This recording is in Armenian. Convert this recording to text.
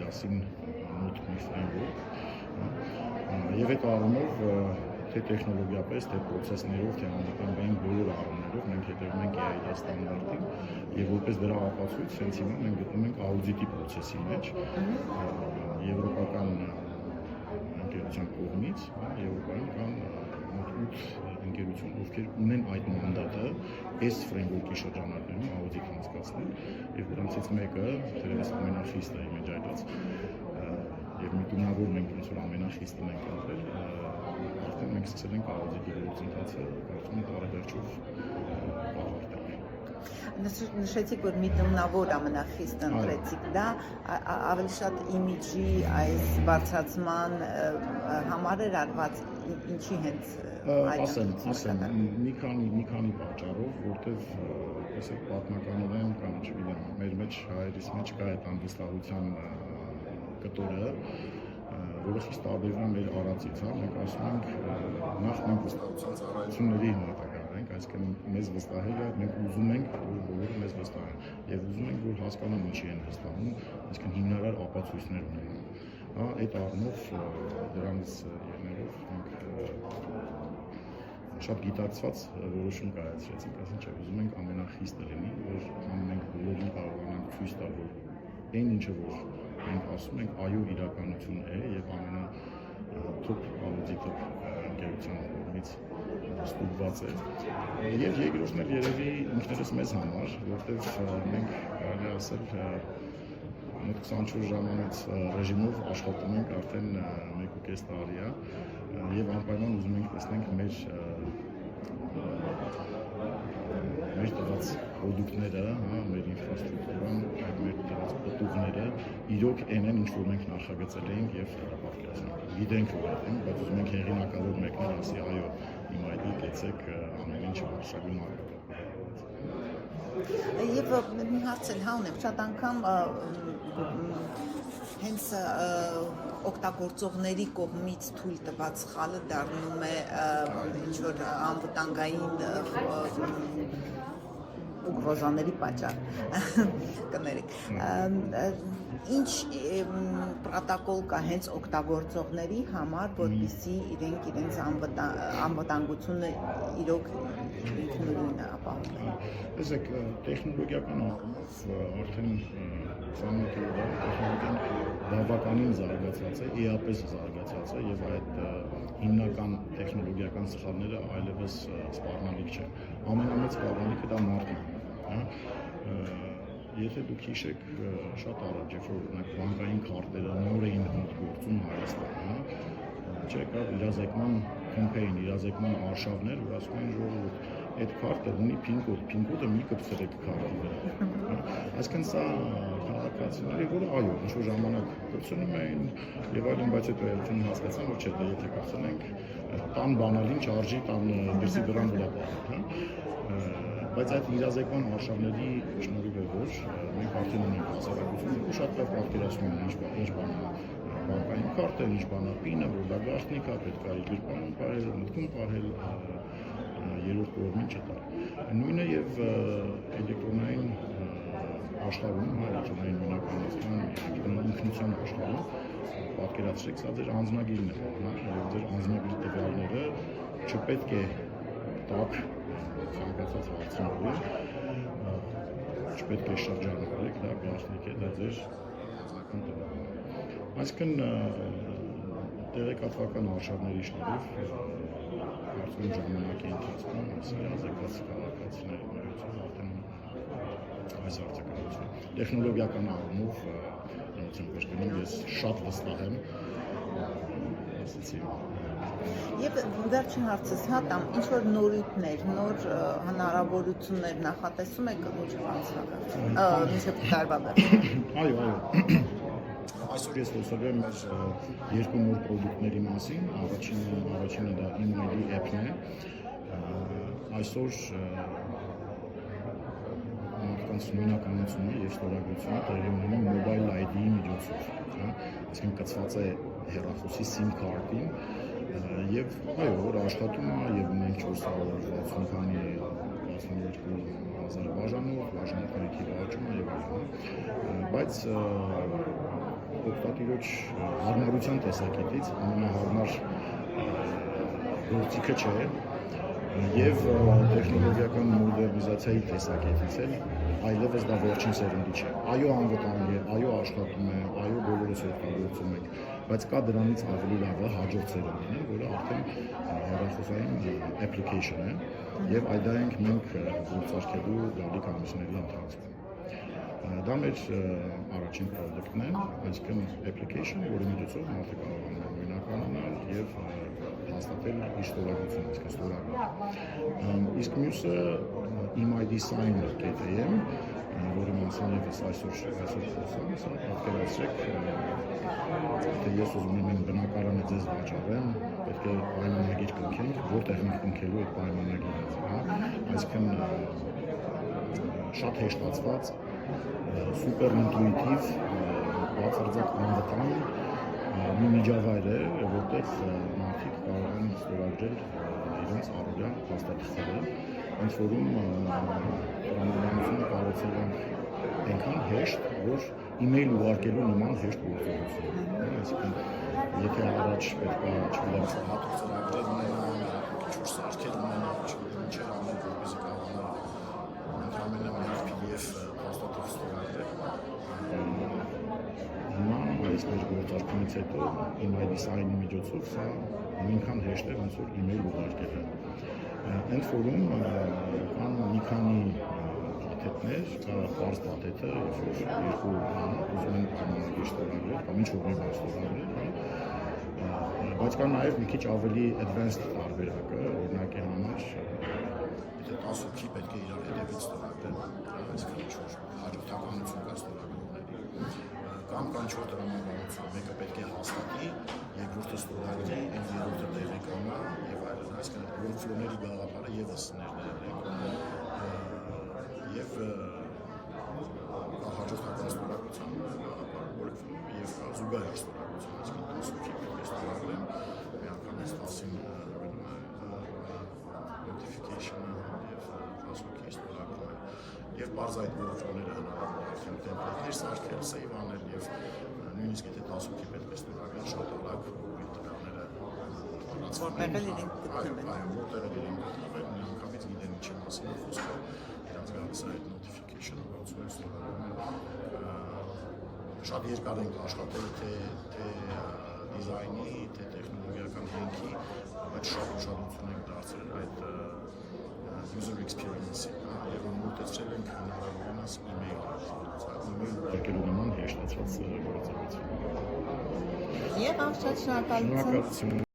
միասին մոտ մի ֆրեյմվորք եւ այդ առումով թե տեխնոլոգիապես, թե պրոցեսներով, թե անվտանգային բոլոր առումներով մենք հետևում ենք EIDA ստանդարտին եւ որպես դրա ապացույց հենց հիմա մենք գտնում ենք աուդիտի պրոցեսի մեջ եվրոպական ընկերության կողմից, եվրոպայում կան մոտ 8 ընկերություն, ովքեր ունեն այդ մանդատը այս ֆրեյմվորքի շրջանակներում աուդիտ անցկացնել եւ դրանցից մեկը թերևս ամենախիստը է մեջ այդած եւ միտումնավոր մենք ոնց որ ամենախիստն ենք ապրել արդեն մենք սկսել ենք աուդիտի գործընթացը կարծում եմ տարեվերջով ավարտել։ Նշեցիք, որ միտումնավոր ամենախիստ ընտրեցիք, դա ավելի շատ իմիջի այս բարձրացման համար էր արված, ինչի հենց ասեմ, մի քանի պատճառով, որտեվ այսօր պատմականորեն կամ չգիտեմ, մեր մեջ հայերիս մեջ կա այդ անվստահության կտորը, որը խիստ տարբերվում է մեր արածից, մենք ասում ենք նախ մենք վստահության ծառայությունների հիմնական ենք, այսինքն մեզ վստահելը մենք ուզում ենք, որ բոլորը մեզ վստահեն եւ ուզում ենք, որ հասկանան ինչի են վստահում, այսինքն հիմնարար ապացույցներ ունենան։ Այդ առումով դրանից ելնելով մենք շատ գիտակցված որոշում կայացրեցինք, ասենք չէ, ուզում ենք ամենախիստը լինի, որ մենք բոլորին կարողանանք ցույց տալ, որ այն ինչը որ մենք ասում ենք այո իրականություն է եւ ամենաթոփ աուդիտոր ընկերության կողմից ստուգված է։ Եվ երկրորդն էլ երևի ինքներս մեզ համար, որտեղ մենք կարելի ասել մոտ 24 ժամանոց ռեժիմով աշխատում ենք արդեն 1.5 տարի է եւ անպայման ուզում ենք տեսնենք մեր տված պրոդուկտները, մեր ինֆրաստրուկտուրան, մեր տված պտուղները իրոք այն են, ինչ որ մենք նախագծել էինք եւ պատկերացնում ենք։ Գիտենք որ ենք, բայց ուզում ենք հեղինակավոր մեկներ ասի, այո, իմ այդի կեցեք ամեն ինչ արշավին արկա։ Եվ մի հարց էլ ունեմ, շատ անգամ հենց օգտագործողների կողմից թույլ տված սխալը դառնում է ինչ-որ անվտանգային ուգրոզաների պատճառ կներեք։ Ինչ պրոտոկոլ կա հենց օգտագործողների համար, որպեսզի իրենց անվտանգությունը իրոք ինքնուրույն ապահովեն։ Տեսեք, տեխնոլոգիական առումով արդեն 28 տեխնոլոգիան բավականին զարգացած է, էապես զարգացած է եւ այդ հիմնական տեխնոլոգիական սխալները այլևս սպառնալիք չեն։ Ամենամեծ սպառնալիքը դա մարդն է, Եթե դուք հիշեք շատ առաջ, երբ որ բանկային քարտերը նոր էին գործում Հայաստանում, չեկավ իրազեկման կամպեյն, իրազեկման արշավներ, որ ասում են ժողովուրդ, այդ քարտը ունի PIN-կոդ, PIN-կոդը մի կպցրեք քարտի վրա։ Այսինքն սա քաղաքացիների, որը այո, ինչ-որ ժամանակ կպցնում էին եւ այլն, բայց հետո ելույթին հասկացան, որ չէ, դա եթե կպցնենք, տան բանալին չարժի տան դրսի դրան վրա պահել, բայց այդ իրազեկման արշավների շնորհիվ է որ մենք արդեն ունենք հասարակություն ու շատ լավ պատկերացնում են ինչ բան է բանկային քարտը, ինչ բան է PIN-ը, որ դա գաղտնիք է, պետք է գրպանում պահել, մտքում պահել, երրորդ կողմին չտալ։ Նույնը եւ էլեկտրոնային աշխարհում, էլեկտրոնային բնականության, ինքնության աշխարհում պատկերացրեք, սա ձեր անձնագիրն է, եւ ձեր անձնագրի տվյալները չպետք է տակ ցանկացած հարցնողի չպետք է շրջանառեք, դա գաղտնիք է, դա ձեր անձնական տվյալն է։ Այսինքն տեղեկատվական արշավների շնորհիվ կարծում եմ ժամանակի ընթացքում իրազեկված քաղաքացիների նորություն արդեն այս արձակագրությունը տեխնոլոգիական առումով նորություն կրկնում ես շատ վստահ եմ ասեցի։ Եվ վերջին հարցս հատամ, ինչ որ նորույթներ, նոր հնարավորություններ նախատեսում եք մինչև տարվա վերջը։ Այո։ Այսօր ես խոսել եմ մեր երկու նոր պրոդուկտների մասին, առաջինը դա IMID app-ն է, այսօր մարդկանց նույնականությունը և ստորագրությունը տեղի ունենում Mobile ID-ի միջոցով, այսինքն կցված է հեռախոսի SIM card-ին և այո, որ աշխատում է և ունենք 460 քանի 12,000 բաժանող, բաժանողների թիվը աճում է և այլն, բայց օգտատիրոջ հարմարության տեսակետից ամենահարմար գործիքը չէ եւ տեխնոլոգիական մոդեռնիզացիայի տեսակետից էլ այլևս դա վերջին սերունդի չէ։ Այո, անվտանգ է, այո, աշխատում է, այո, բոլորս օգտագործում ենք, բայց կա դրանից ավելի լավը հաջորդ սերունդին, որը արդեն հեռախոսային application է եւ այդ դա ենք մենք գործարկելու գալիք ամիսների ընթացքում։ Դա մեր առաջին product-ն է, այսինքն application, որի միջոցով մարդը կարող է նույնականանալ եւ հաստատել իր ստորագրությունը, այսինքն ստորագրել։ Իսկ մյուսը eMyDesign կետեեմ, որի մասին եւս այսօր խոսամ, սա պատկերացրեք, թե ես ուզում եմ իմ բնակարանը ձեզ վաճառեմ, պետք է պայմանագիր կնքենք, որտեղ ենք կնքելու այդ պայմանագիրը, այսինքն շատ հեշտացված, սուպեր ինտուիտիվ, բացարձակ անվտանգ մի միջավայր է, որտեղ մարդիկ կարող են ստորագրել իրենց առօրյա փաստաթղթերը, ընդ որում տրամաբանությունը կառուցել են այնքան հեշտ, որ email ուղարկելու նման հեշտ գործողություն է։ Այսինքն, եթե առաջ պետք է, չգիտեմ, հատուկ ծրագրեր ունենալ, ինչ-որ սարքեր ունենալ, չգիտեմ, ինչեր անել, որպեսզի կարողանալ ընդհանրապես մեկ PDF փաստաթղթ ստորագրել։ Հիմա այս մեր գործարկումից հետո eMyDesign-ի միջոցով սա նույնքան հեշտ է, ոնց որ email ուղարկելը։ Ընդ որում կան մի քանի փաթեթներ, կա պարզ փաթեթը, որ երկու ուզում են պայմանագիր ստորագրել, կամ ինչ-որ մի բան ստորագրել, բայց կա նաև մի քիչ ավելի advanced տարբերակը, օրինակի համար, եթե 10 հոգի պետք է իրար հետևից ստորագրել, այսինքն ինչ-որ հաջորդականություն կա ստորագրողների, կամ կան 4 տրամաբանություն, մեկը պետք է հաստատի, երկրորդը ստորագրի, այն երրորդը տեղի կանա եւ այլն, այսինքն workflow-ների գաղափարը եւս ներդրել ենք եւ հաջորդական ստորագրության գաղափար workflow եւ զուգահեռ ստորագրություն, այսինքն 10 հոգի պետք է ստորագրեն, միանգամից 10-ին notification-ը եւ 10 հոգի ստորագրում են եւ բարձ այդ workflow-ները հնարավոր է template-ներ սարքել, save անել եւ նույնիսկ եթե 10 հոգի պետք է ստորագրել, շատ արագ իր տվյալները որտեղ էլ իրենք գտնվեն։ Այո, որտեղ էլ իրենք գտնվեն, միանգամից գիտեն ինչի մասին է խոսքը, իրանց գալիս է այդ notification-ը, ոնց որ ստորագրում են։ Շատ երկար ենք աշխատել թե դիզայնի, թե տեխնոլոգիական հենքի, բայց շատ ուշադրություն ենք դարձրել այդ user experience-ի, եւ ամբողջացրել ենք հնարավորինս email ուղարկելու նման հեշտացված գործողություն։ Եվ շատ շնորհակալություն։